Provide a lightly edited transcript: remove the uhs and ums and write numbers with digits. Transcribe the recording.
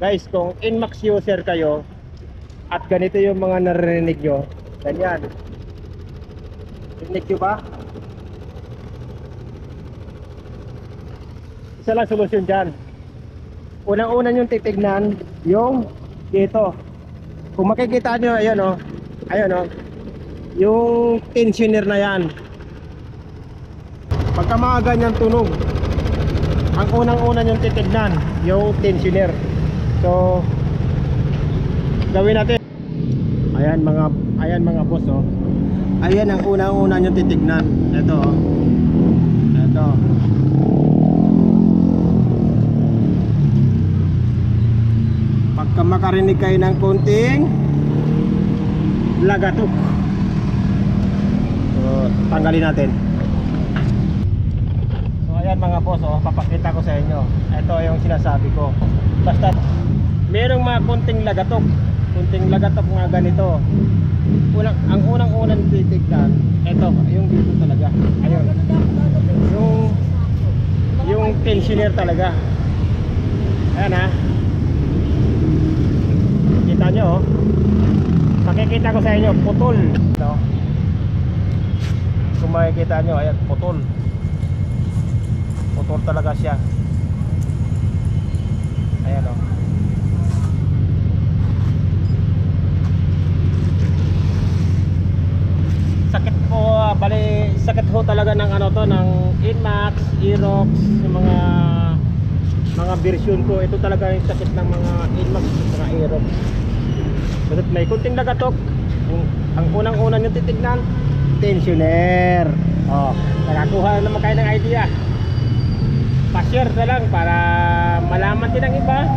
Guys, kung Inmax user kayo at ganito yung mga narinig nyo, ganyan. Rinig nyo ba? Isa lang solusyon dyan. Unang-una yung titignan yung dito. Kung makikita nyo, ayan o, yung tensioner na yan. Pagka mga ganyan tunog, ang unang-una yung titignan yung tensioner. So gawin natin. Ayan mga boss oh. Ayan ang unang-una yung titignan. Ito oh. Ito. Pagka makarinig kayo ng konting lagatok, so tanggalin natin. So ayan mga boss oh, papakita ko sa inyo. Ito yung sinasabi ko. Basta merong mga konting lagatok nga ganito. Ang unang-unang titignan, ito, yung dito talaga. Ayun. Yung tensioner talaga. Ayan ha. Kita nyo oh. Makikita ko sa inyo, putol. No? Kung makikita nyo, ayan, putol. Putol talaga siya. Ayan o. Sakit po, bali sakit ho talaga ng ano to, ng Inmax, Aerox, yung mga version ko. Ito talaga yung sakit ng mga Inmax at mga Aerox. Kasi may kunting lagatok. Ang unang-una nyo titignan, tensioner. Oh, nakakuha naman kayo ng idea. Pa-share na lang para malaman din ng iba